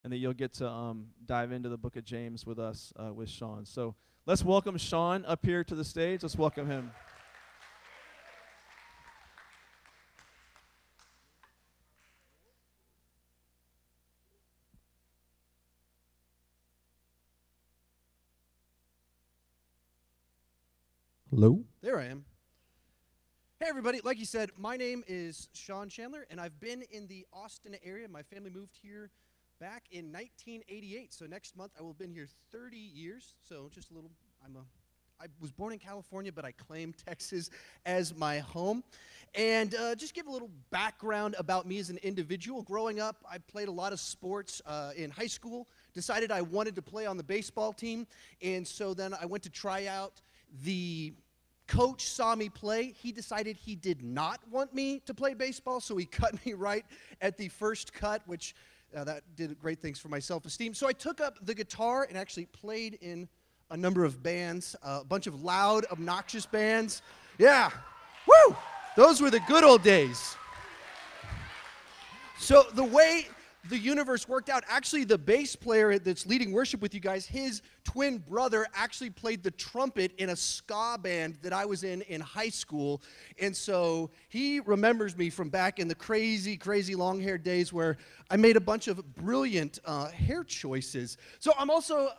and that you'll get to dive into the book of James with us, with Sean. So let's welcome Sean up here to the stage. Let's welcome him. Hello. There I am. Hey, everybody. Like you said, my name is Sean Chandler, and I've been in the Austin area. My family moved here back in 1988. So next month, I will have been here 30 years. So just a little, I was born in California, but I claim Texas as my home. And just give a little background about me as an individual. Growing up, I played a lot of sports in high school, decided I wanted to play on the baseball team, and so then I went to try out. The coach saw me play. He decided he did not want me to play baseball, so he cut me right at the first cut, which that did great things for my self-esteem. So I took up the guitar and actually played in a number of bands, a bunch of loud, obnoxious bands. Yeah, woo! Those were the good old days. So the way the universe worked out, actually the bass player that's leading worship with you guys, his twin brother actually played the trumpet in a ska band that I was in high school. And so he remembers me from back in the crazy, crazy long-haired days where I made a bunch of brilliant hair choices. So I'm also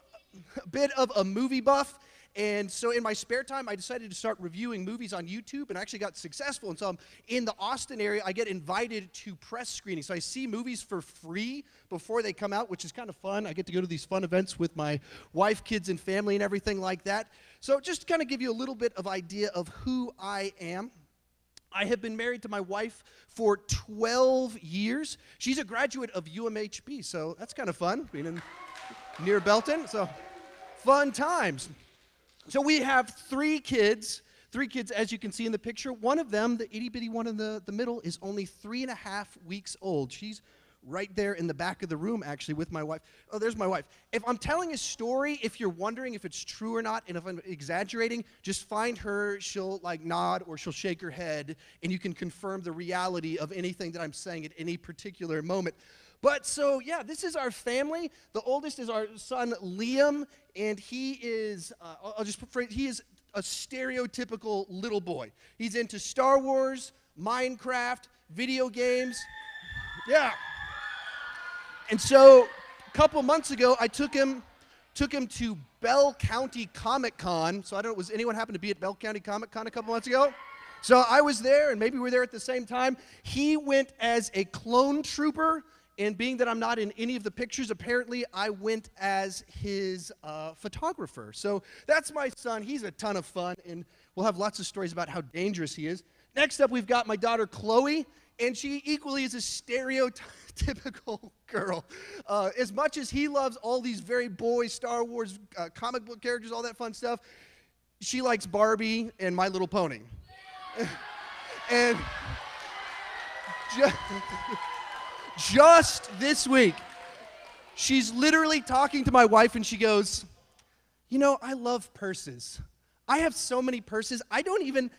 a bit of a movie buff. And so in my spare time, I decided to start reviewing movies on YouTube, and I actually got successful. And so I'm in the Austin area. I get invited to press screenings. So I see movies for free before they come out, which is kind of fun. I get to go to these fun events with my wife, kids, and family and everything like that. So just to kind of give you a little bit of idea of who I am. I have been married to my wife for 12 years. She's a graduate of UMHB, so that's kind of fun, being in near Belton. So fun times. So we have three kids, as you can see in the picture. One of them, the itty-bitty one in the middle, is only 3.5 weeks old. She's right there in the back of the room, actually, with my wife. Oh, there's my wife. If I'm telling a story, if you're wondering if it's true or not, and if I'm exaggerating, just find her. She'll, nod or she'll shake her head, and you can confirm the reality of anything that I'm saying at any particular moment. But so, yeah, this is our family. The oldest is our son, Liam, and he is, he is a stereotypical little boy. He's into Star Wars, Minecraft, video games. Yeah. And so, a couple months ago, I took him to Bell County Comic Con. So I don't know, was anyone happen to be at Bell County Comic Con a couple months ago? So I was there, and maybe we were there at the same time. He went as a clone trooper. And being that I'm not in any of the pictures, apparently I went as his photographer. So that's my son. He's a ton of fun, and we'll have lots of stories about how dangerous he is. Next up, we've got my daughter, Chloe, and she equally is a stereotypical girl. As much as he loves all these very boy Star Wars comic book characters, all that fun stuff, she likes Barbie and My Little Pony. And just this week, she's literally talking to my wife, and she goes, "You know, I love purses. I have so many purses. I don't even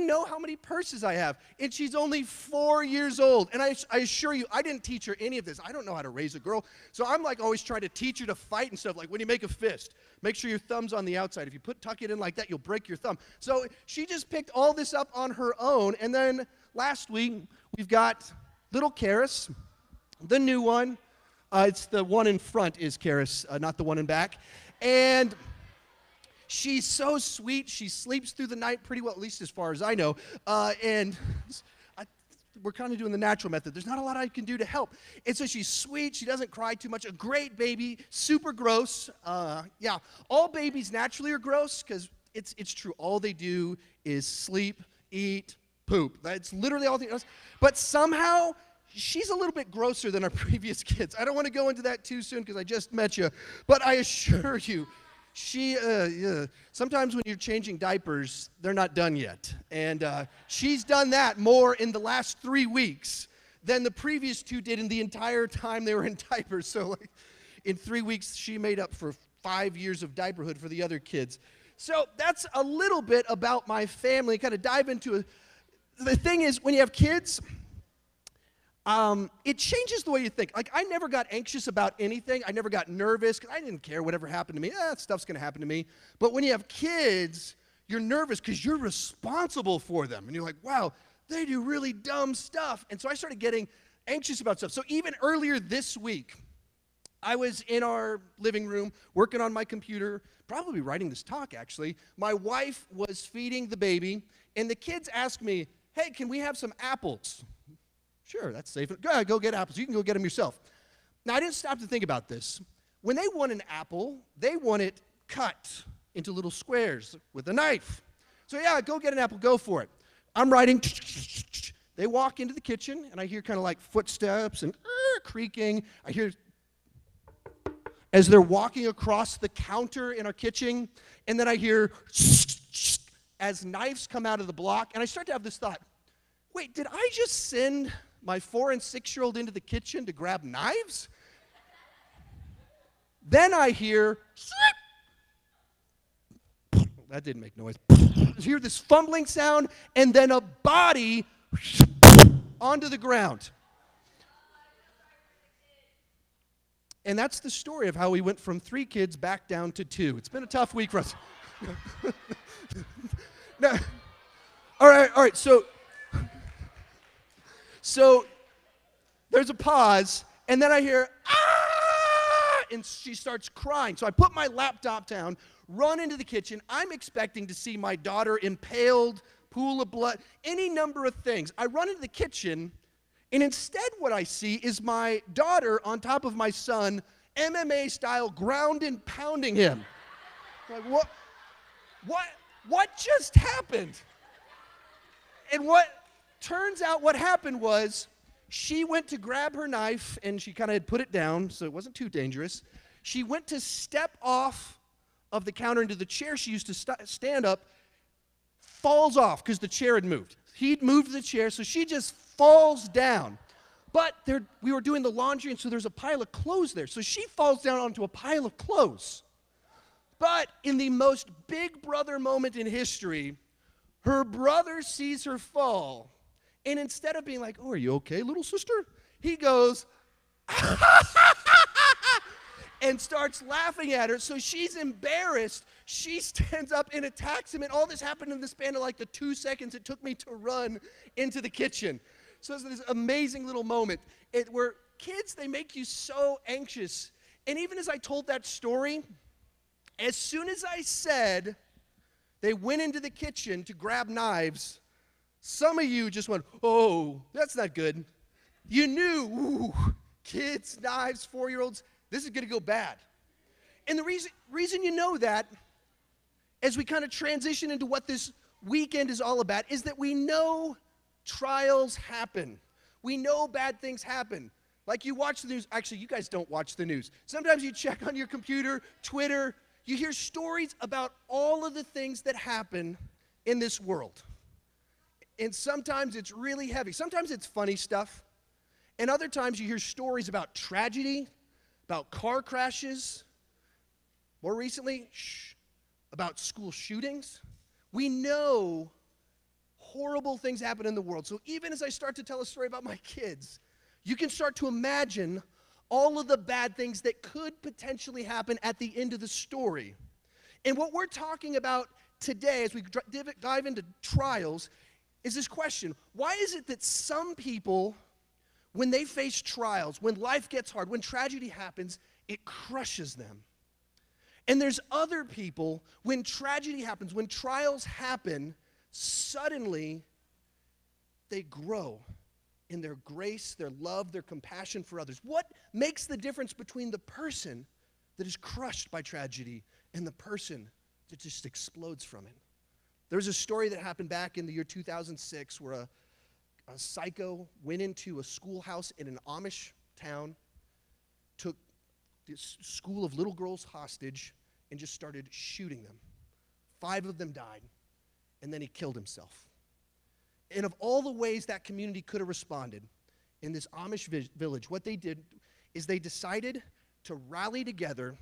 know how many purses I have." And she's only 4 years old. And I assure you, I didn't teach her any of this. I don't know how to raise a girl. So I'm always trying to teach her to fight and stuff. Like when you make a fist, make sure your thumb's on the outside. If you tuck it in like that, you'll break your thumb. So she just picked all this up on her own. And then last week, we've got little Karis. The new one, it's the one in front is Karis, not the one in back. And she's so sweet. She sleeps through the night pretty well, at least as far as I know. We're kind of doing the natural method. There's not a lot I can do to help. And so she's sweet. She doesn't cry too much. A great baby, super gross. Yeah, all babies naturally are gross because it's true. All they do is sleep, eat, poop. That's literally all they do. But somehow, she's a little bit grosser than our previous kids. I don't want to go into that too soon because I just met you. But I assure you, she, sometimes when you're changing diapers, they're not done yet. And she's done that more in the last 3 weeks than the previous two did in the entire time they were in diapers. So in 3 weeks, she made up for 5 years of diaperhood for the other kids. So that's a little bit about my family. Kind of dive into it. The thing is, when you have kids, it changes the way you think. Like, I never got anxious about anything. I never got nervous because I didn't care whatever happened to me. That stuff's going to happen to me. But when you have kids, you're nervous because you're responsible for them. And you're like, wow, they do really dumb stuff. And so I started getting anxious about stuff. So even earlier this week, I was in our living room working on my computer, probably writing this talk, actually. My wife was feeding the baby, and the kids asked me, hey, can we have some apples? Sure, that's safe. Go get apples. You can go get them yourself. Now, I didn't stop to think about this. When they want an apple, they want it cut into little squares with a knife. So, yeah, go get an apple. Go for it. I'm writing. They walk into the kitchen, and I hear kind of like footsteps and creaking. I hear as they're walking across the counter in our kitchen, and then I hear as knives come out of the block, and I start to have this thought, wait, did I just send my 4- and 6-year-old into the kitchen to grab knives? Then I hear, that didn't make noise. I hear this fumbling sound, and then a body onto the ground. And that's the story of how we went from 3 kids back down to 2. It's been a tough week for us. Now, all right, so there's a pause, and then I hear, ah, and she starts crying. So I put my laptop down, run into the kitchen. I'm expecting to see my daughter impaled, pool of blood, any number of things. I run into the kitchen, and instead what I see is my daughter on top of my son, MMA style, ground and pounding him. Like, what just happened? And what turns out what happened was she went to grab her knife, and she kind of had put it down, so it wasn't too dangerous. She went to step off of the counter into the chair she used to stand up, falls off because the chair had moved. He'd moved the chair, so she just falls down. But we were doing the laundry, and so there's a pile of clothes there. So she falls down onto a pile of clothes. But in the most big brother moment in history, her brother sees her fall. And instead of being like, oh, are you okay, little sister? He goes, and starts laughing at her. So she's embarrassed. She stands up and attacks him. And all this happened in the span of like the 2 seconds it took me to run into the kitchen. So it's this amazing little moment where kids, they make you so anxious. And even as I told that story, as soon as I said they went into the kitchen to grab knives, some of you just went, oh, that's not good. You knew, ooh, kids, knives, 4-year-olds, this is going to go bad. And the reason you know that, as we kind of transition into what this weekend is all about, is that we know trials happen. We know bad things happen. Like you watch the news. Actually, you guys don't watch the news. Sometimes you check on your computer, Twitter. You hear stories about all of the things that happen in this world. And sometimes it's really heavy. Sometimes it's funny stuff. And other times you hear stories about tragedy, about car crashes. More recently, about school shootings. We know horrible things happen in the world. So even as I start to tell a story about my kids, you can start to imagine all of the bad things that could potentially happen at the end of the story. And what we're talking about today, as we dive into trials, is this question: why is it that some people, when they face trials, when life gets hard, when tragedy happens, it crushes them? And there's other people, when tragedy happens, when trials happen, suddenly they grow in their grace, their love, their compassion for others. What makes the difference between the person that is crushed by tragedy and the person that just explodes from it? There was a story that happened back in the year 2006 where a psycho went into a schoolhouse in an Amish town, took this school of little girls hostage, and just started shooting them. 5 of them died, and then he killed himself. And of all the ways that community could have responded in this Amish village, what they did is they decided to rally together,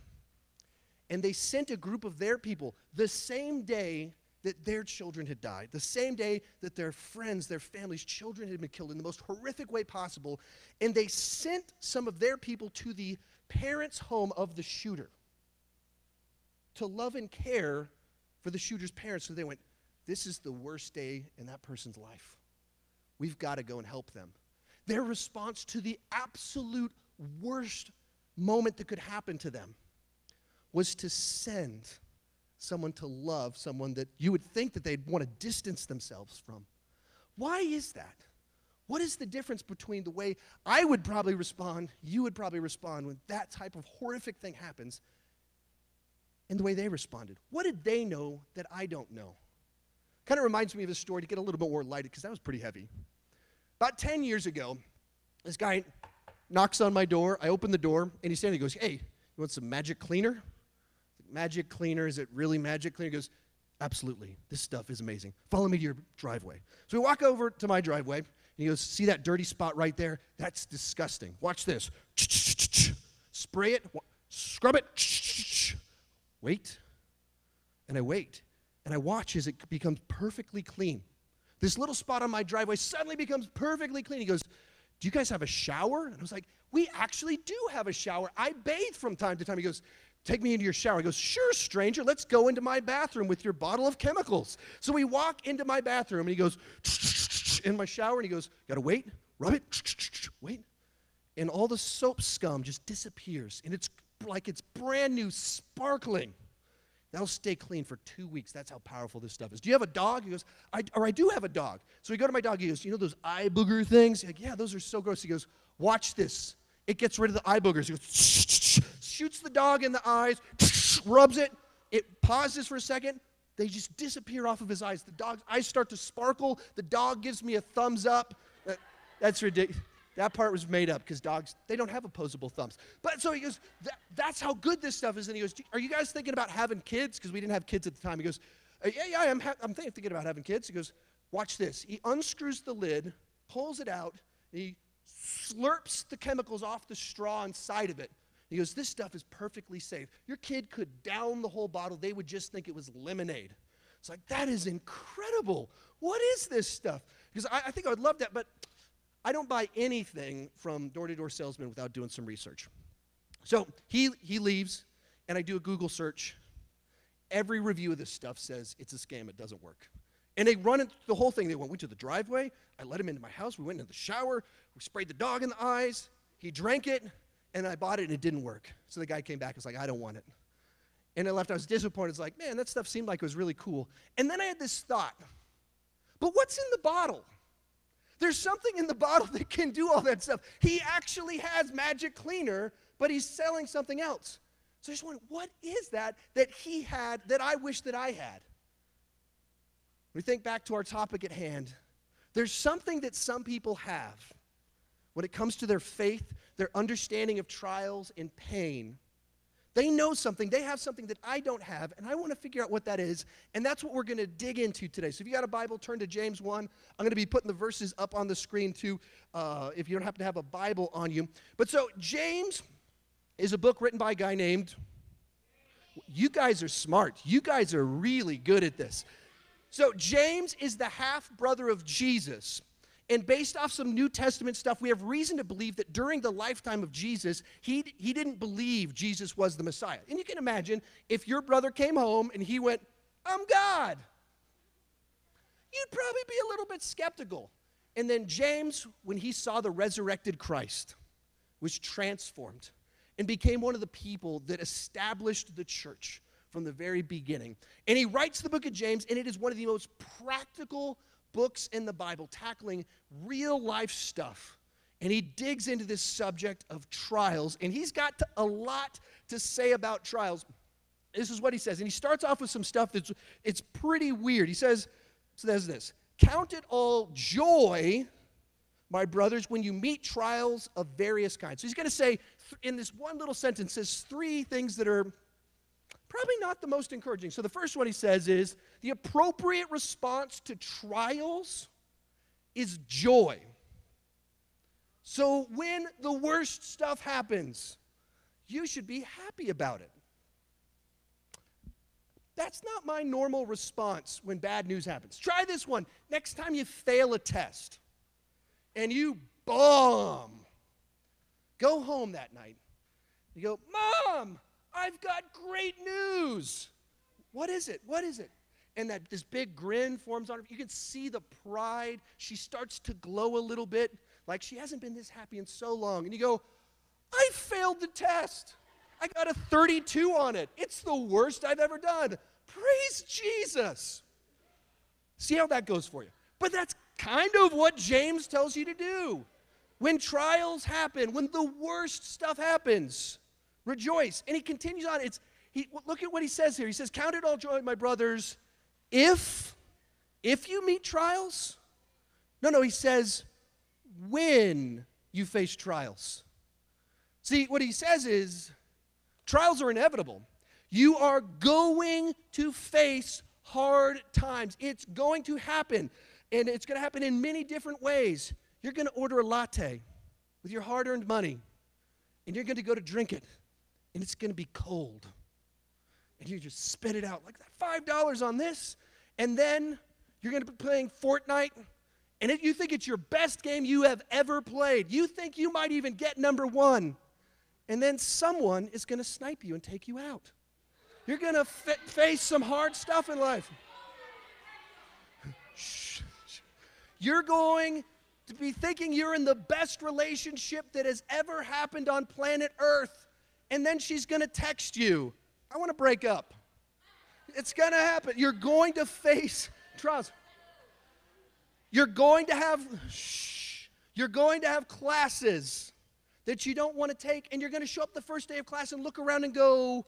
and they sent a group of their people the same day that their children had died, the same day that their friends, their families, children had been killed in the most horrific way possible, and they sent some of their people to the parents' home of the shooter to love and care for the shooter's parents. So they went, this is the worst day in that person's life. We've got to go and help them. Their response to the absolute worst moment that could happen to them was to send someone to love someone that you would think that they'd want to distance themselves from. Why is that? What is the difference between the way I would probably respond, you would probably respond when that type of horrific thing happens, and the way they responded? What did they know that I don't know? Kind of reminds me of a story to get a little bit more lighted, because that was pretty heavy. About 10 years ago, this guy knocks on my door. I open the door, and he's standing there. He goes, hey, you want some magic cleaner? Magic cleaner, is it really magic cleaner? He goes, absolutely. This stuff is amazing. Follow me to your driveway. So we walk over to my driveway, and he goes, see that dirty spot right there? That's disgusting. Watch this. Spray it, scrub it, wait. And I wait, and I watch as it becomes perfectly clean. This little spot on my driveway suddenly becomes perfectly clean. He goes, do you guys have a shower? And I was like, we actually do have a shower. I bathe from time to time. He goes, take me into your shower. He goes, sure, stranger, let's go into my bathroom with your bottle of chemicals. So we walk into my bathroom, and he goes, in my shower, and he goes, gotta wait, rub it, wait. And all the soap scum just disappears, and it's like it's brand new, sparkling. That'll stay clean for 2 weeks. That's how powerful this stuff is. Do you have a dog? He goes, I do have a dog. So we go to my dog. He goes, you know those eye booger things? Like, yeah, those are so gross. He goes, watch this. It gets rid of the eye boogers. He goes, shoots the dog in the eyes, rubs it. It pauses for a second. They just disappear off of his eyes. The dog's eyes start to sparkle. The dog gives me a thumbs up. That's ridiculous. That part was made up because dogs, they don't have opposable thumbs. But so he goes, that's how good this stuff is. And he goes, are you guys thinking about having kids? Because we didn't have kids at the time. He goes, yeah, I'm thinking about having kids. He goes, watch this. He unscrews the lid, pulls it out, and he slurps the chemicals off the straw inside of it. He goes, this stuff is perfectly safe. Your kid could down the whole bottle. They would just think it was lemonade. It's like, that is incredible. What is this stuff? Because I think I would love that, but I don't buy anything from door-to-door salesmen without doing some research. So he leaves, and I do a Google search. Every review of this stuff says it's a scam, it doesn't work. And they run the whole thing. They went to the driveway. I let him into my house. We went into the shower. We sprayed the dog in the eyes. He drank it, and I bought it, and it didn't work. So the guy came back and was like, I don't want it. And I left. I was disappointed. It's like, man, that stuff seemed like it was really cool. And then I had this thought, but what's in the bottle? There's something in the bottle that can do all that stuff. He actually has magic cleaner, but he's selling something else. So I just wondered, what is that he had that I wish that I had? When we think back to our topic at hand, there's something that some people have when it comes to their faith, their understanding of trials and pain. They know something. They have something that I don't have, and I want to figure out what that is, and that's what we're going to dig into today. So if you got a Bible, turn to James 1. I'm going to be putting the verses up on the screen, too, if you don't happen to have a Bible on you. But so James is a book written by a guy named, you guys are smart. You guys are really good at this. So James is the half-brother of Jesus. And based off some New Testament stuff, we have reason to believe that during the lifetime of Jesus, he didn't believe Jesus was the Messiah. And you can imagine if your brother came home and he went, I'm God, you'd probably be a little bit skeptical. And then James, when he saw the resurrected Christ, was transformed and became one of the people that established the church from the very beginning. And he writes the book of James, and it is one of the most practical books in the Bible tackling real life stuff. And he digs into this subject of trials, and he's got a lot to say about trials. This is what he says, and he starts off with some stuff it's pretty weird. He says this, count it all joy, my brothers, when you meet trials of various kinds. So he's going to say, in this one little sentence, says three things that are probably not the most encouraging. So the first one he says is, the appropriate response to trials is joy. So when the worst stuff happens, you should be happy about it. That's not my normal response when bad news happens. Try this one. Next time you fail a test and you bomb, go home that night. You go, Mom, I've got great news. What is it? What is it? And this big grin forms on her. You can see the pride. She starts to glow a little bit, like she hasn't been this happy in so long. And you go, I failed the test. I got a 32 on it. It's the worst I've ever done. Praise Jesus. See how that goes for you. But that's kind of what James tells you to do. When trials happen, when the worst stuff happens, rejoice. And he continues on. Look at what he says here. He says, count it all joy, my brothers, if you meet trials. No, he says, when you face trials. See, what he says is, trials are inevitable. You are going to face hard times. It's going to happen, and it's going to happen in many different ways. You're going to order a latte with your hard-earned money, and you're going to go to drink it, and it's going to be cold. And you just spit it out, like $5 on this, and then you're going to be playing Fortnite, and you think it's your best game you have ever played. You think you might even get number 1, and then someone is going to snipe you and take you out. You're going to face some hard stuff in life. You're going to be thinking you're in the best relationship that has ever happened on planet Earth, and then she's going to text you, I want to break up. It's going to happen. You're going to face trials. You're going to have classes that you don't want to take, and you're going to show up the first day of class and look around and go,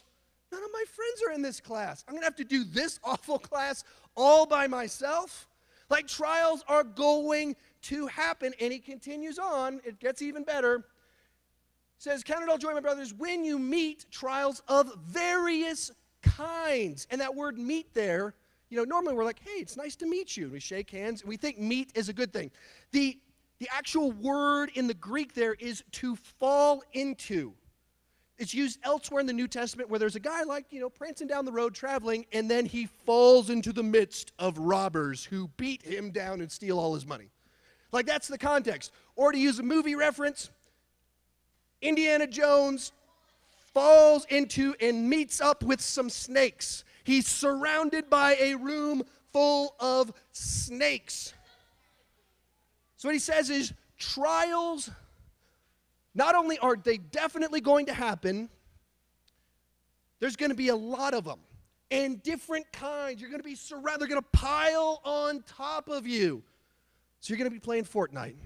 none of my friends are in this class. I'm going to have to do this awful class all by myself. Like, trials are going to happen, and he continues on. It gets even better. It says, count it all joy, my brothers, when you meet trials of various kinds. And that word meet there, normally we're like, hey, it's nice to meet you. We shake hands, and we think meet is a good thing. The actual word in the Greek there is to fall into. It's used elsewhere in the New Testament where there's a guy prancing down the road traveling, and then he falls into the midst of robbers who beat him down and steal all his money. Like, that's the context. Or to use a movie reference, Indiana Jones falls into and meets up with some snakes. He's surrounded by a room full of snakes. So what he says is, trials, not only are they definitely going to happen, there's going to be a lot of them, and different kinds. You're going to be surrounded. They're going to pile on top of you. So you're going to be playing Fortnite,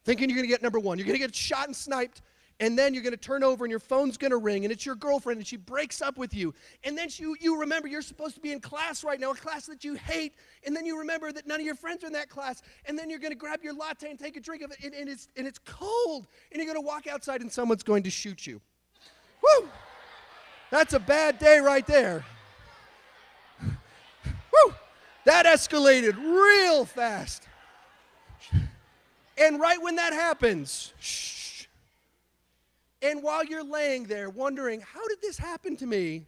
thinking you're going to get number 1. You're going to get shot and sniped, and then you're going to turn over, and your phone's going to ring, and it's your girlfriend, and she breaks up with you. And then you remember you're supposed to be in class right now, a class that you hate, and then you remember that none of your friends are in that class, and then you're going to grab your latte and take a drink of it, and it's cold, and you're going to walk outside, and someone's going to shoot you. Woo! That's a bad day right there. Woo! That escalated real fast. And right when that happens, and while you're laying there wondering, how did this happen to me?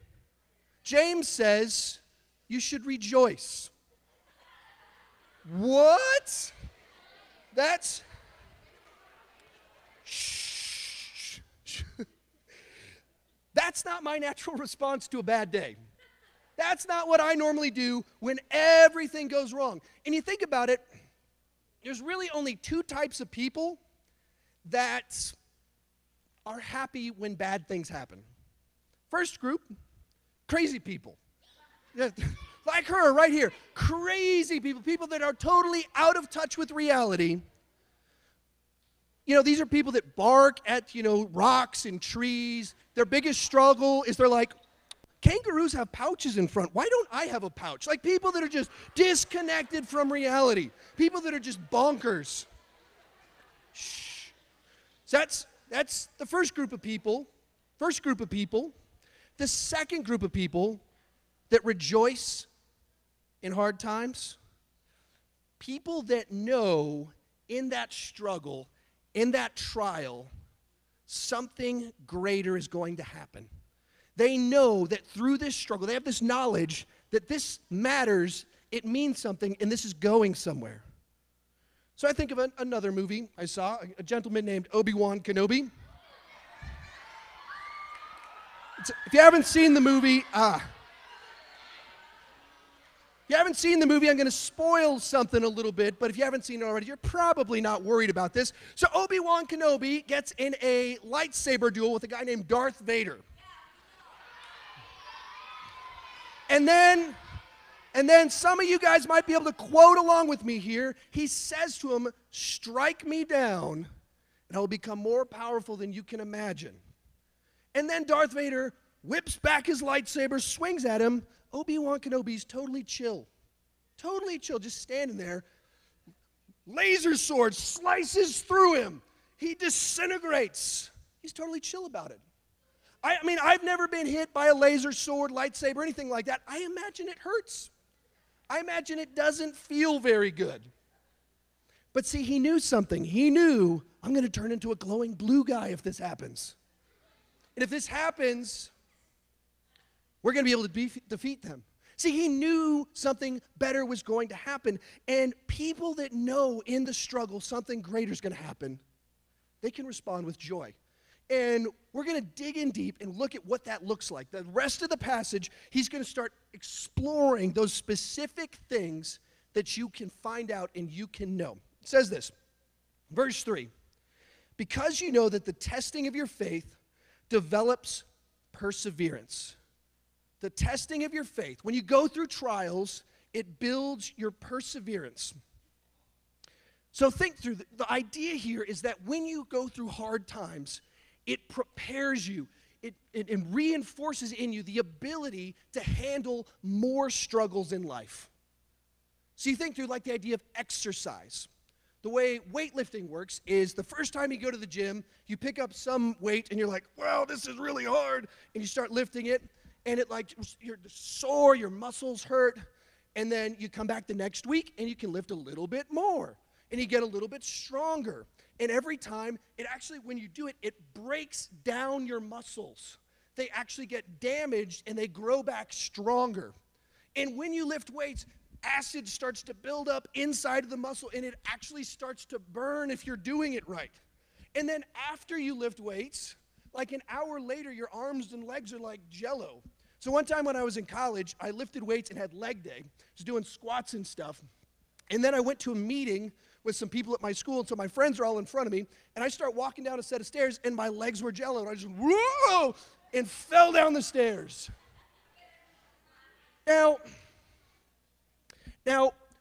James says, you should rejoice. What? That's... That's not my natural response to a bad day. That's not what I normally do when everything goes wrong. And you think about it, there's really only 2 types of people that are happy when bad things happen. First group, crazy people. Like her right here. Crazy people, people that are totally out of touch with reality. These are people that bark at, rocks and trees. Their biggest struggle is they're like, kangaroos have pouches in front. Why don't I have a pouch? Like, people that are just disconnected from reality. People that are just bonkers. Shh. So that's the first group of people. The second group of people that rejoice in hard times, people that know in that struggle, in that trial, something greater is going to happen. They know that through this struggle, they have this knowledge that this matters, it means something, and this is going somewhere. So I think of another movie I saw, a gentleman named Obi-Wan Kenobi. If you haven't seen the movie, I'm going to spoil something a little bit, but if you haven't seen it already, you're probably not worried about this. So Obi-Wan Kenobi gets in a lightsaber duel with a guy named Darth Vader. And then some of you guys might be able to quote along with me here. He says to him, "Strike me down, and I will become more powerful than you can imagine." And then Darth Vader whips back his lightsaber, swings at him. Obi-Wan Kenobi's totally chill, just standing there. Laser sword slices through him. He disintegrates. He's totally chill about it. I mean, I've never been hit by a laser sword, lightsaber, anything like that. I imagine it hurts. I imagine it doesn't feel very good. But see, he knew something. He knew, I'm going to turn into a glowing blue guy if this happens. And if this happens, we're going to be able to defeat them. See, he knew something better was going to happen. And people that know in the struggle something greater is going to happen, they can respond with joy. And we're going to dig in deep and look at what that looks like. The rest of the passage, he's going to start exploring those specific things that you can find out and you can know. It says this, verse 3, "Because you know that the testing of your faith develops perseverance." The testing of your faith. When you go through trials, it builds your perseverance. So think through, the idea here is that when you go through hard times, it prepares you, it reinforces in you the ability to handle more struggles in life. So you think through like the idea of exercise. The way weightlifting works is the first time you go to the gym, you pick up some weight and you're like, wow, this is really hard. And you start lifting it and it like, you're sore, your muscles hurt. And then you come back the next week and you can lift a little bit more. And you get a little bit stronger. And every time, it actually, when you do it, it breaks down your muscles. They actually get damaged and they grow back stronger. And when you lift weights, acid starts to build up inside of the muscle and it actually starts to burn if you're doing it right. And then after you lift weights, like an hour later, your arms and legs are like jello. So one time when I was in college, I lifted weights and had leg day. I was doing squats and stuff. And then I went to a meeting with some people at my school, and so my friends are all in front of me, and I start walking down a set of stairs, and my legs were jello, and I just, whoa, and fell down the stairs. Now,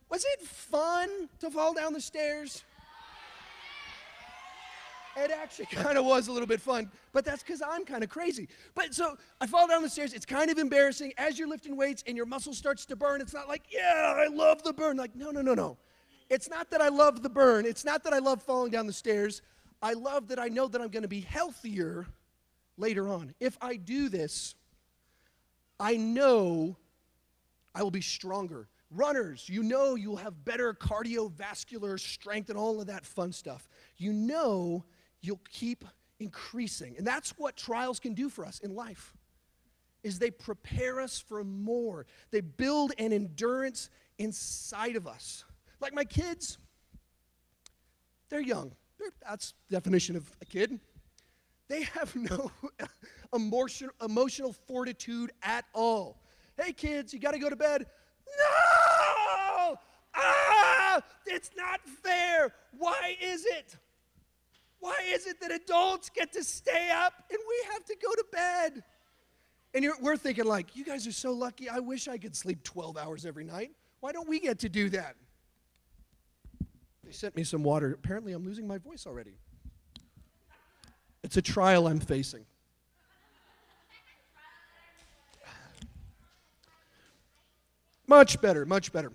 was it fun to fall down the stairs? It actually kind of was a little bit fun, but that's because I'm kind of crazy. But so I fall down the stairs. It's kind of embarrassing. As you're lifting weights and your muscle starts to burn, it's not like, yeah, I love the burn. Like, no. It's not that I love the burn. It's not that I love falling down the stairs. I love that I know that I'm going to be healthier later on. If I do this, I know I will be stronger. Runners, you know you'll have better cardiovascular strength and all of that fun stuff. You know you'll keep increasing. And that's what trials can do for us in life, is they prepare us for more. They build an endurance inside of us. Like my kids, they're young. That's the definition of a kid. They have no emotional fortitude at all. Hey kids, you got to go to bed. No! It's not fair. Why is it? Why is it that adults get to stay up and we have to go to bed? And we're thinking like, you guys are so lucky. I wish I could sleep 12 hours every night. Why don't we get to do that? They sent me some water. Apparently, I'm losing my voice already. It's a trial I'm facing. Much better, much better.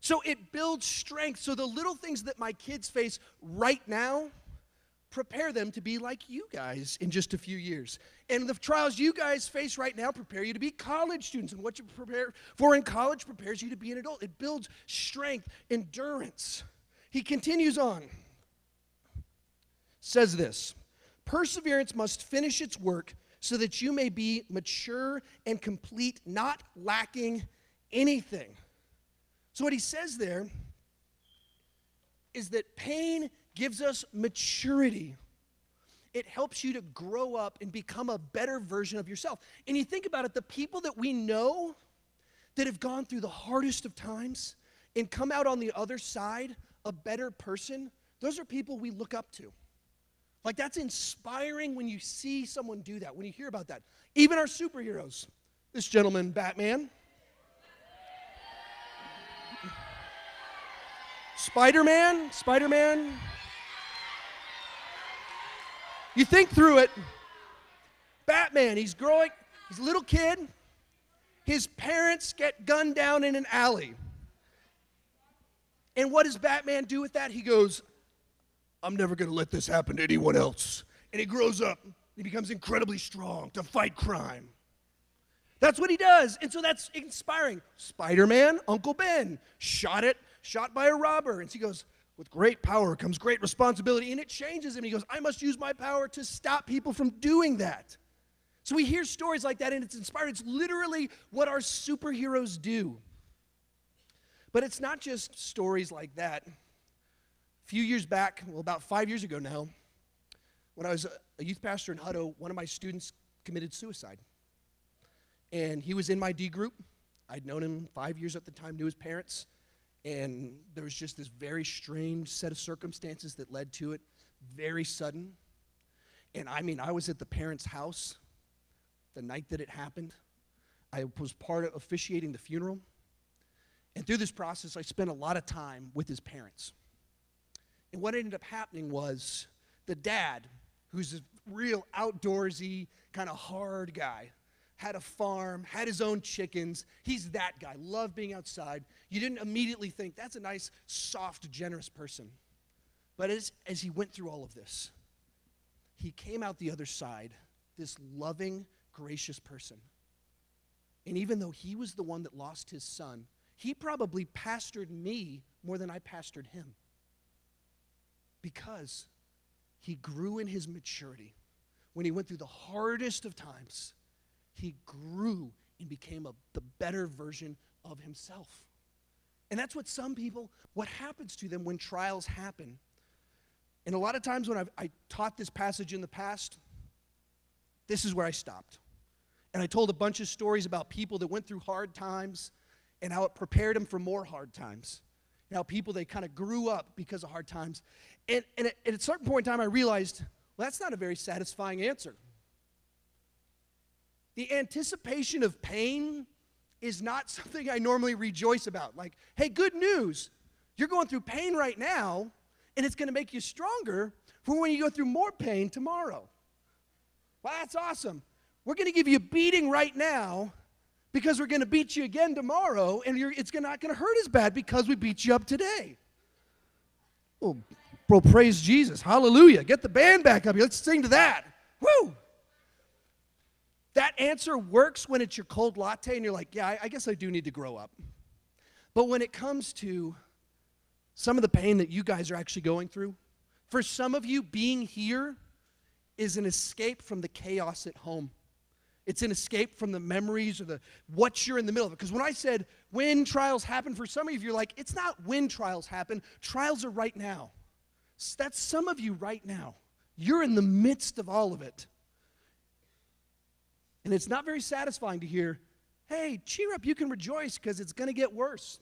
So it builds strength. So the little things that my kids face right now, prepare them to be like you guys in just a few years. And the trials you guys face right now prepare you to be college students. And what you prepare for in college prepares you to be an adult. It builds strength, endurance. He continues on. Says this, perseverance must finish its work so that you may be mature and complete, not lacking anything. So what he says there is that pain gives us maturity. It helps you to grow up and become a better version of yourself. And you think about it, the people that we know that have gone through the hardest of times and come out on the other side a better person, those are people we look up to. Like, that's inspiring when you see someone do that, when you hear about that. Even our superheroes. This gentleman, Batman. Spider-Man. You think through it. Batman, he's growing, he's a little kid. His parents get gunned down in an alley. And what does Batman do with that? He goes, I'm never going to let this happen to anyone else. And he grows up. He becomes incredibly strong to fight crime. That's what he does. And so that's inspiring. Spider-Man, Uncle Ben, shot by a robber. And so he goes, with great power comes great responsibility. And it changes him. He goes, I must use my power to stop people from doing that. So we hear stories like that, and it's inspiring. It's literally what our superheroes do. But it's not just stories like that. A few years back, well, about 5 years ago now, when I was a youth pastor in Hutto, one of my students committed suicide. And he was in my D group. I'd known him 5 years at the time, knew his parents. And there was just this very strange set of circumstances that led to it, very sudden. And I mean, I was at the parents' house the night that it happened. I was part of officiating the funeral. And through this process, I spent a lot of time with his parents. And what ended up happening was the dad, who's a real outdoorsy, kind of hard guy, had a farm, had his own chickens. He's that guy, loved being outside. You didn't immediately think, that's a nice, soft, generous person. But as he went through all of this, he came out the other side, this loving, gracious person. And even though he was the one that lost his son, he probably pastored me more than I pastored him. Because he grew in his maturity. When he went through the hardest of times, he grew and became the better version of himself. And that's what some people, what happens to them when trials happen. And a lot of times when I taught this passage in the past, this is where I stopped. And I told a bunch of stories about people that went through hard times and how it prepared them for more hard times. And how people, they kind of grew up because of hard times. And at a certain point in time, I realized, well, that's not a very satisfying answer. The anticipation of pain is not something I normally rejoice about. Like, hey, good news. You're going through pain right now, and it's going to make you stronger for when you go through more pain tomorrow. Well, that's awesome. We're going to give you a beating right now because we're going to beat you again tomorrow, and it's not going to hurt as bad because we beat you up today. Oh, bro, praise Jesus. Hallelujah. Get the band back up here. Let's sing to that. Woo! That answer works when it's your cold latte and you're like, yeah, I guess I do need to grow up. But when it comes to some of the pain that you guys are actually going through, for some of you, being here is an escape from the chaos at home. It's an escape from the memories or what you're in the middle of. Because when I said when trials happen, for some of you, you're like, it's not when trials happen. Trials are right now. That's some of you right now. You're in the midst of all of it. And it's not very satisfying to hear, hey, cheer up, you can rejoice because it's going to get worse.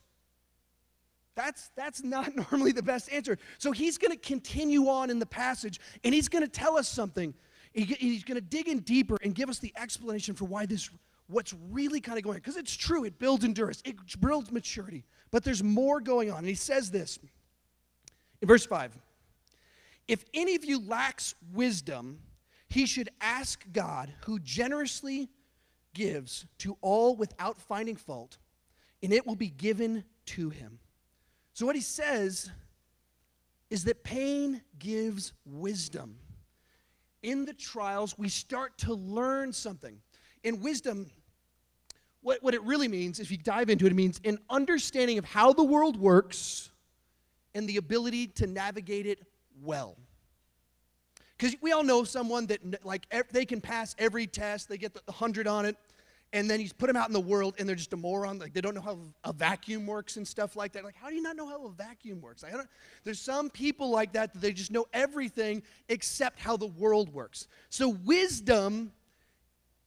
That's not normally the best answer. So he's going to continue on in the passage, and he's going to tell us something. He's going to dig in deeper and give us the explanation for what's really kind of going on. Because it's true, it builds endurance, it builds maturity. But there's more going on. And he says this in verse 5. If any of you lacks wisdom, he should ask God, who generously gives to all without finding fault, and it will be given to him. So what he says is that pain gives wisdom. In the trials, we start to learn something. In wisdom, what it really means, if you dive into it, it means an understanding of how the world works and the ability to navigate it well. Because we all know someone that, like, they can pass every test, they get the 100 on it, and then you put them out in the world, and they're just a moron. Like, they don't know how a vacuum works and stuff like that. Like, how do you not know how a vacuum works? There's some people like that they just know everything except how the world works. So wisdom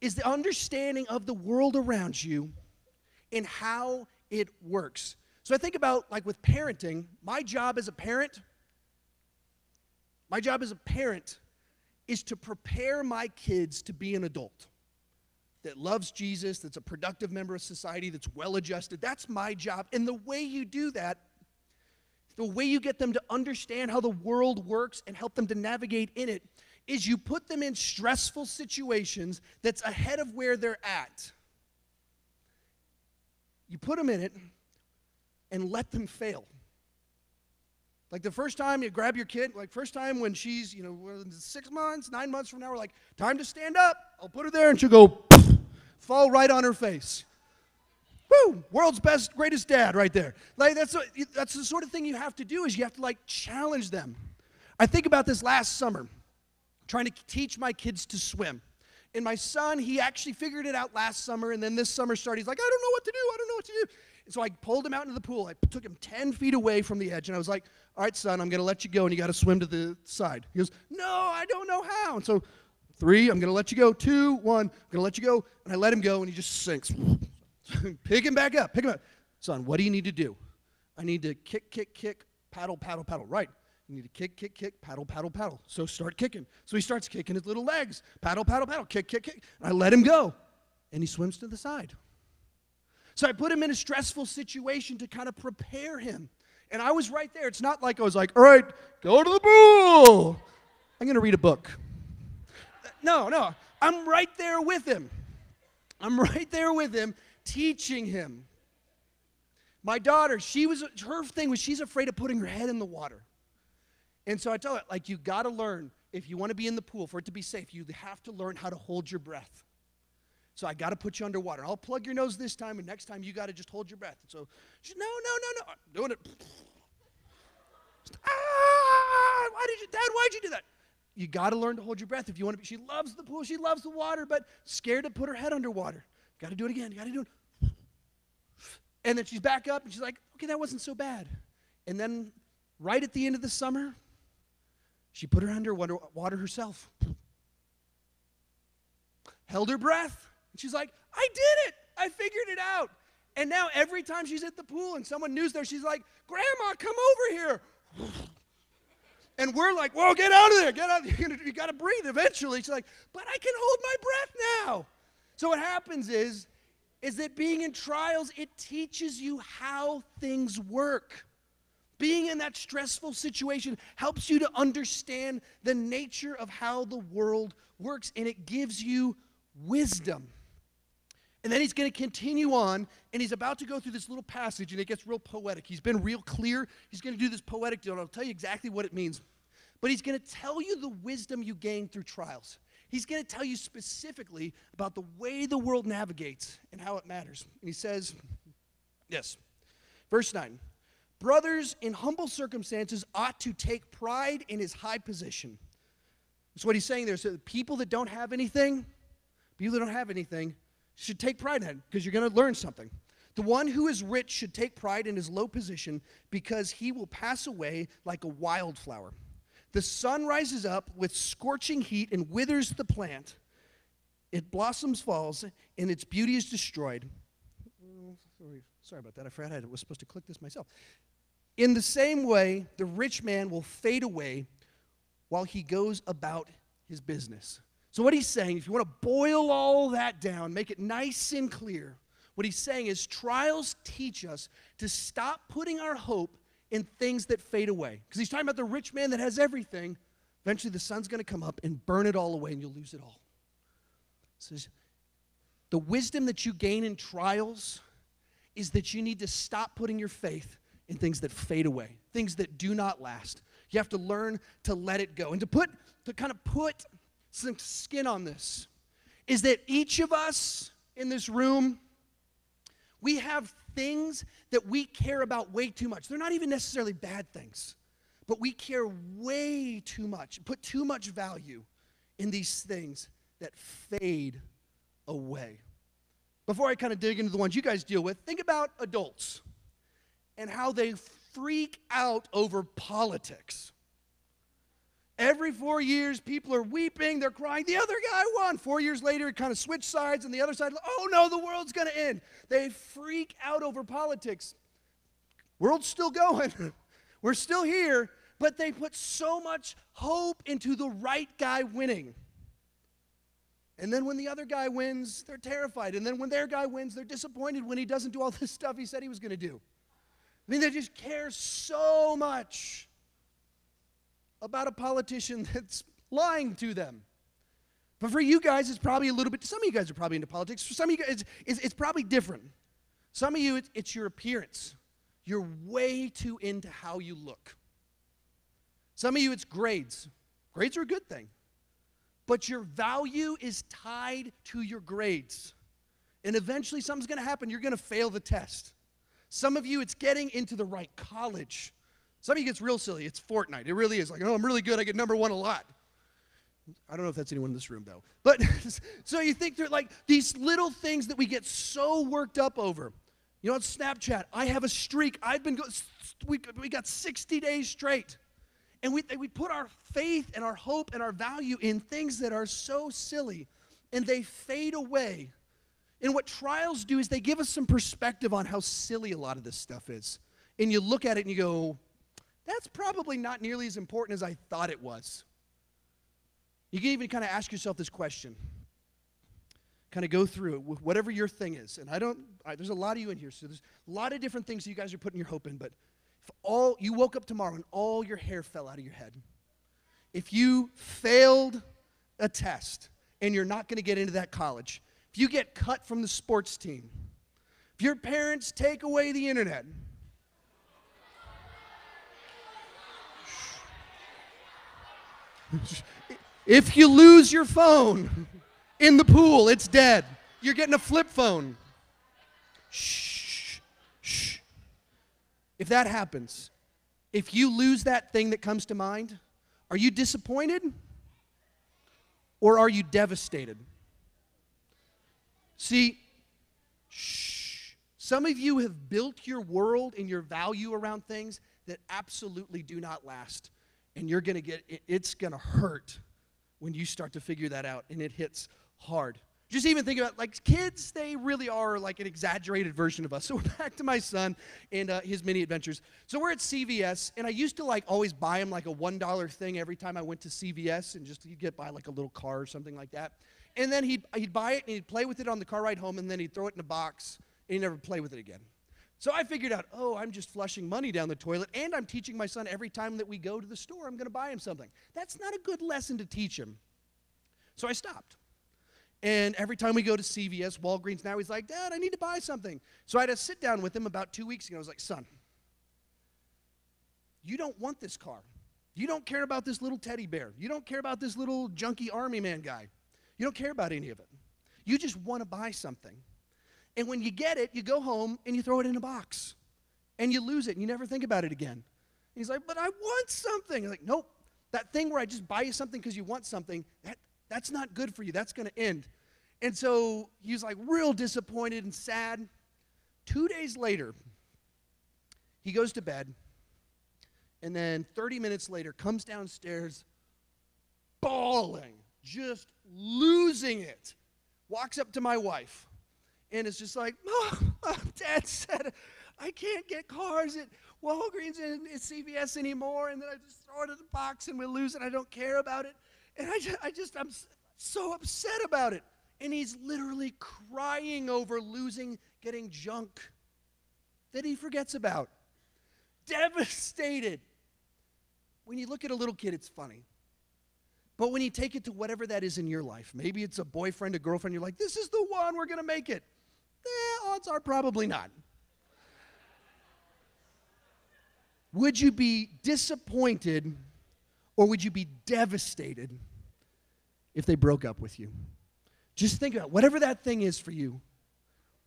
is the understanding of the world around you and how it works. So I think about, like, with parenting, my job as a parent is to prepare my kids to be an adult that loves Jesus, that's a productive member of society, that's well-adjusted. That's my job. And the way you do that, the way you get them to understand how the world works and help them to navigate in it, is you put them in stressful situations that's ahead of where they're at. You put them in it and let them fail. Like the first time you grab your kid, like first time when she's, 6 months, 9 months from now, we're like, time to stand up. I'll put her there, and she'll go, fall right on her face. Woo! World's best, greatest dad right there. Like that's the sort of thing you have to do, is you have to, like, challenge them. I think about this last summer, trying to teach my kids to swim. And my son, he actually figured it out last summer, and then this summer started, he's like, I don't know what to do. And so I pulled him out into the pool. I took him 10 feet away from the edge, and I was like, all right, son, I'm going to let you go, and you got to swim to the side. He goes, no, I don't know how. And so 3, I'm going to let you go. 2, 1, I'm going to let you go. And I let him go, and he just sinks. Pick him back up. Son, what do you need to do? I need to kick, paddle, paddle, paddle. Right. You need to kick, paddle, paddle, paddle. So start kicking. So he starts kicking his little legs. Paddle, paddle, paddle, kick. And I let him go, and he swims to the side. So I put him in a stressful situation to kind of prepare him. And I was right there. It's not like I was like, all right, go to the pool. I'm going to read a book. No. I'm right there with him. Teaching him. My daughter, her thing was she's afraid of putting her head in the water. And so I tell her, like, you got to learn, if you want to be in the pool, for it to be safe, you have to learn how to hold your breath. So I got to put you underwater. I'll plug your nose this time, and next time you got to just hold your breath. And so she's, no. I'm doing it. Why'd you do that? You got to learn to hold your breath if you want to be. She loves the pool. She loves the water, but scared to put her head underwater. Got to do it again. Got to do it. And then she's back up, and she's like, okay, that wasn't so bad. And then right at the end of the summer, she put her underwater herself. Held her breath. And she's like, I did it. I figured it out. And now every time she's at the pool and someone new's there, she's like, Grandma, come over here. And we're like, whoa, get out of there. Get out. You got to breathe eventually. She's like, but I can hold my breath now. So what happens is that being in trials, it teaches you how things work. Being in that stressful situation helps you to understand the nature of how the world works, and it gives you wisdom. And then he's going to continue on, and he's about to go through this little passage, and it gets real poetic. He's been real clear. He's going to do this poetic deal, and I'll tell you exactly what it means. But he's going to tell you the wisdom you gain through trials. He's going to tell you specifically about the way the world navigates and how it matters. And he says, yes, verse 9, brothers in humble circumstances ought to take pride in his high position. That's what he's saying there. So the people that don't have anything should take pride in it, because you're going to learn something. The one who is rich should take pride in his low position, because he will pass away like a wildflower. The sun rises up with scorching heat and withers the plant. It blossoms, falls, and its beauty is destroyed. Sorry about that. I forgot I was supposed to click this myself. In the same way, the rich man will fade away while he goes about his business. So what he's saying, if you want to boil all that down, make it nice and clear, what he's saying is trials teach us to stop putting our hope in things that fade away. Because he's talking about the rich man that has everything. Eventually the sun's going to come up and burn it all away, and you'll lose it all. So the wisdom that you gain in trials is that you need to stop putting your faith in things that fade away, things that do not last. You have to learn to let it go. And to kind of put some skin on this is that each of us in this room, we have things that we care about way too much. They're not even necessarily bad things, But we care way too much, put too much value in these things that fade away. Before I kind of dig into the ones you guys deal with, think about adults and how they freak out over politics. Every 4 years, people are weeping, they're crying, the other guy won. 4 years later, it kind of switched sides, and the other side, oh no, the world's going to end. They freak out over politics. World's still going. We're still here, but they put so much hope into the right guy winning. And then when the other guy wins, they're terrified. And then when their guy wins, they're disappointed when he doesn't do all this stuff he said he was going to do. I mean, they just care so much about a politician that's lying to them. But for you guys, it's probably a little bit, some of you guys are probably into politics. For some of you guys, it's probably different. Some of you, it's your appearance. You're way too into how you look. Some of you, it's grades. Grades are a good thing. But your value is tied to your grades. And eventually something's going to happen. You're going to fail the test. Some of you, it's getting into the right college. Some of you, it's real silly. It's Fortnite. It really is. Like, oh, I'm really good. I get number one a lot. I don't know if that's anyone in this room, though. But so you think they're like these little things that we get so worked up over. You know, on Snapchat, I have a streak. We got 60 days straight. And we put our faith and our hope and our value in things that are so silly, and they fade away. And what trials do is they give us some perspective on how silly a lot of this stuff is. And you look at it and you go, that's probably not nearly as important as I thought it was. You can even kind of ask yourself this question. Kind of go through it with whatever your thing is. And there's a lot of you in here, so there's a lot of different things you guys are putting your hope in. But if you woke up tomorrow and all your hair fell out of your head, if you failed a test and you're not going to get into that college, if you get cut from the sports team, if your parents take away the internet, if you lose your phone in the pool, it's dead. You're getting a flip phone. Shh, shh. If that happens, if you lose that thing that comes to mind, are you disappointed or are you devastated? See, some of you have built your world and your value around things that absolutely do not last. And you're going to it's going to hurt when you start to figure that out, and it hits hard. Just even think about, like, kids, they really are like an exaggerated version of us. So we're back to my son and his mini adventures. So we're at CVS, and I used to like always buy him like a $1 thing every time I went to CVS, and just he'd get by like a little car or something like that. And then he'd buy it, and he'd play with it on the car ride home, and then he'd throw it in a box, and he'd never play with it again. So I figured out, I'm just flushing money down the toilet, and I'm teaching my son every time that we go to the store, I'm going to buy him something. That's not a good lesson to teach him. So I stopped. And every time we go to CVS, Walgreens, now he's like, Dad, I need to buy something. So I had to sit down with him about 2 weeks ago. I was like, son, you don't want this car. You don't care about this little teddy bear. You don't care about this little junky army man guy. You don't care about any of it. You just want to buy something. And when you get it, you go home and you throw it in a box. And you lose it and you never think about it again. And he's like, but I want something. I'm like, nope. That thing where I just buy you something because you want something, that's not good for you. That's going to end. And so he was like real disappointed and sad. 2 days later, he goes to bed. And then 30 minutes later, comes downstairs bawling, just losing it. Walks up to my wife. And it's just like, Dad said I can't get cars at Walgreens and at CVS anymore. And then I just throw it in the box and we lose it. I don't care about it. And I'm so upset about it. And he's literally crying over getting junk that he forgets about. Devastated. When you look at a little kid, it's funny. But when you take it to whatever that is in your life, maybe it's a boyfriend, a girlfriend, you're like, this is the one, we're going to make it. Odds are probably not. Would you be disappointed or would you be devastated if they broke up with you? Just think about whatever that thing is for you.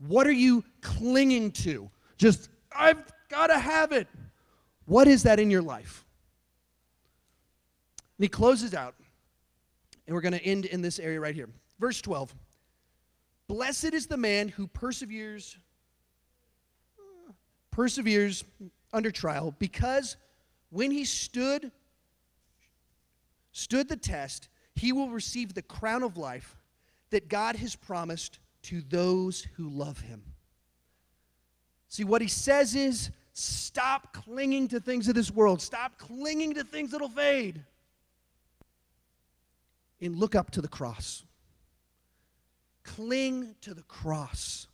What are you clinging to? Just, I've got to have it. What is that in your life? he closes out, and we're going to end in this area right here. Verse 12. Blessed is the man who perseveres under trial, because when he stood the test, he will receive the crown of life that God has promised to those who love him. See, what he says is, stop clinging to things of this world. Stop clinging to things that'll fade. And look up to the cross. Cling to the cross.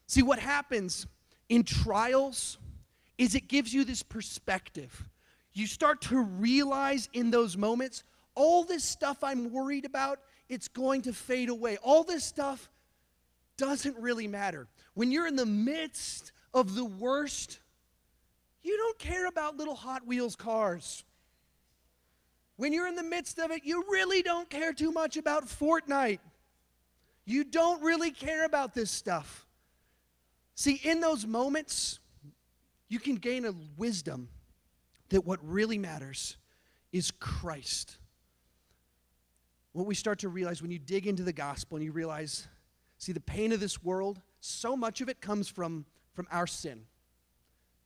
See, what happens in trials is it gives you this perspective. You start to realize in those moments, all this stuff I'm worried about, it's going to fade away. All this stuff doesn't really matter. When you're in the midst of the worst, you don't care about little Hot Wheels cars. When you're in the midst of it, you really don't care too much about Fortnite. You don't really care about this stuff. See, in those moments, you can gain a wisdom that what really matters is Christ. What we start to realize when you dig into the gospel and you realize, see, the pain of this world, so much of it comes from our sin.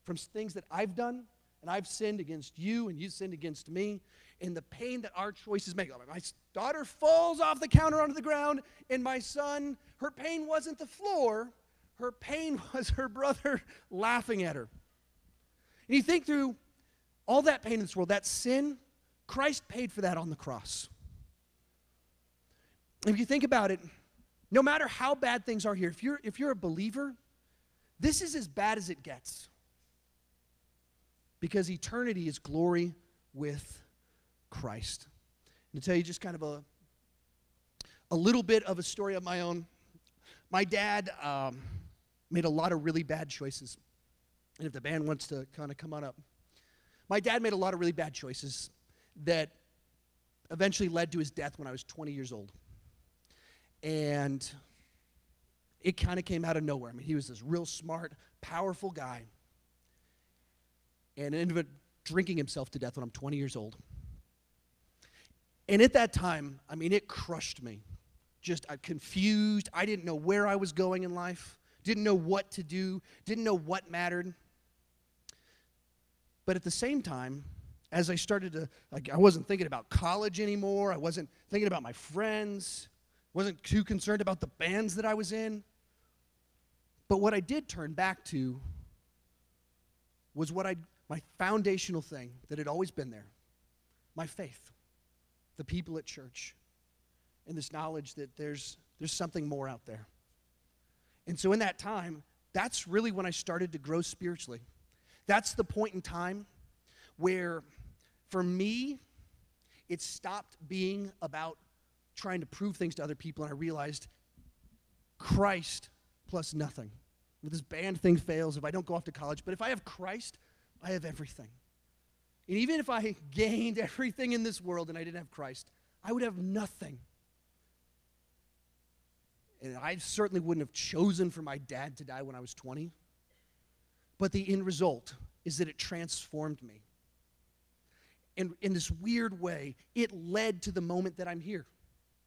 From things that I've done, and I've sinned against you, and you sinned against me, and the pain that our choices make. My daughter falls off the counter onto the ground, and my son, her pain wasn't the floor, her pain was her brother laughing at her. And you think through all that pain in this world, that sin, Christ paid for that on the cross. If you think about it, no matter how bad things are here, if you're a believer, this is as bad as it gets. Because eternity is glory with Christ. And to tell you just kind of a little bit of a story of my own, my dad made a lot of really bad choices. And if the band wants to kind of come on up. My dad made a lot of really bad choices that eventually led to his death when I was 20 years old. And it kind of came out of nowhere. I mean, he was this real smart, powerful guy. And ended up drinking himself to death when I'm 20 years old. And at that time, I mean, it crushed me. Just confused. I didn't know where I was going in life. Didn't know what to do. Didn't know what mattered. But at the same time, as I started to, I wasn't thinking about college anymore. I wasn't thinking about my friends. Wasn't too concerned about the bands that I was in. But what I did turn back to was my foundational thing that had always been there. My faith. The people at church. And this knowledge that there's something more out there. And so in that time, that's really when I started to grow spiritually. That's the point in time where, for me, it stopped being about trying to prove things to other people, and I realized Christ plus nothing. If this band thing fails, if I don't go off to college, but if I have Christ, I have everything. And even if I gained everything in this world and I didn't have Christ, I would have nothing. And I certainly wouldn't have chosen for my dad to die when I was 20. But the end result is that it transformed me. And in this weird way, it led to the moment that I'm here.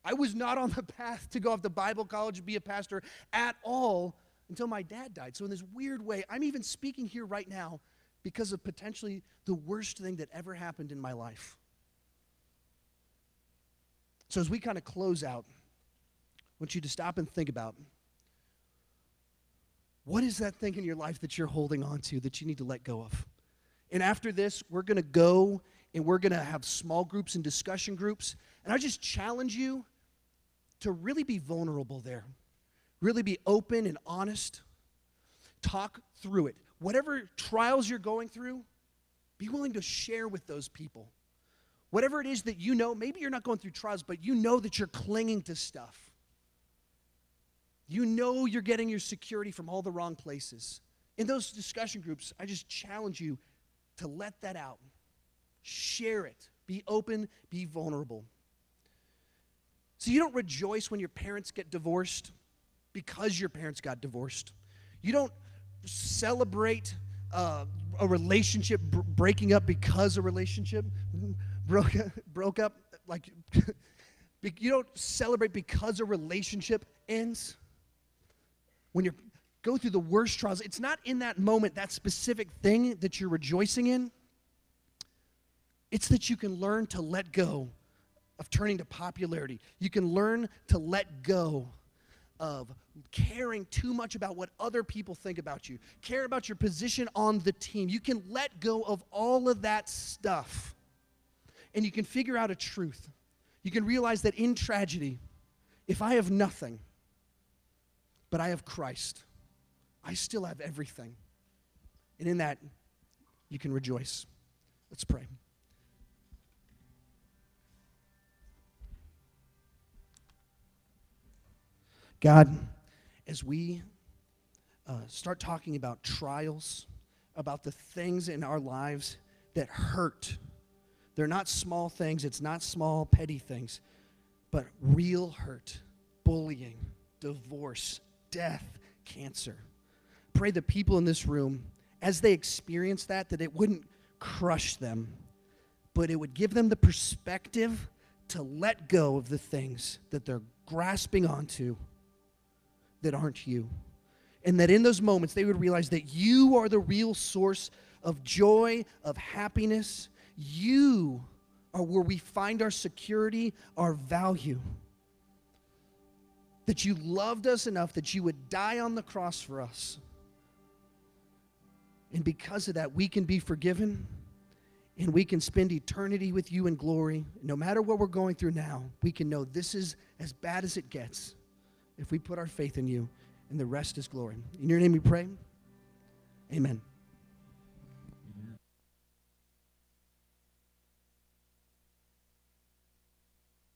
I was not on the path to go off to Bible college and be a pastor at all until my dad died. So in this weird way, I'm even speaking here right now because of potentially the worst thing that ever happened in my life. So as we kind of close out, I want you to stop and think about, what is that thing in your life that you're holding on to that you need to let go of? And after this, we're going to go and we're going to have small groups and discussion groups. And I just challenge you to really be vulnerable there. Really be open and honest. Talk through it. Whatever trials you're going through, be willing to share with those people. Whatever it is that you know, maybe you're not going through trials, but you know that you're clinging to stuff. You know you're getting your security from all the wrong places. In those discussion groups, I just challenge you to let that out. Share it. Be open. Be vulnerable. So you don't rejoice when your parents get divorced because your parents got divorced. You don't celebrate a relationship breaking up because a relationship broke up, like, you don't celebrate because a relationship ends. When you go through the worst trials, it's not in that moment, that specific thing that you're rejoicing in. It's that you can learn to let go of turning to popularity. You can learn to let go of caring too much about what other people think about you. Care about your position on the team. You can let go of all of that stuff. And you can figure out a truth. You can realize that in tragedy, if I have nothing, but I have Christ, I still have everything. And in that, you can rejoice. Let's pray. God, as we start talking about trials, about the things in our lives that hurt, they're not small things, it's not small, petty things, but real hurt, bullying, divorce, death, cancer. Pray the people in this room, as they experience that it wouldn't crush them, but it would give them the perspective to let go of the things that they're grasping onto that aren't you. And that in those moments they would realize that you are the real source of joy, of happiness. You are where we find our security, our value. That you loved us enough that you would die on the cross for us. And because of that, we can be forgiven and we can spend eternity with you in glory. No matter what we're going through now, we can know this is as bad as it gets if we put our faith in you, and the rest is glory. In your name we pray. Amen.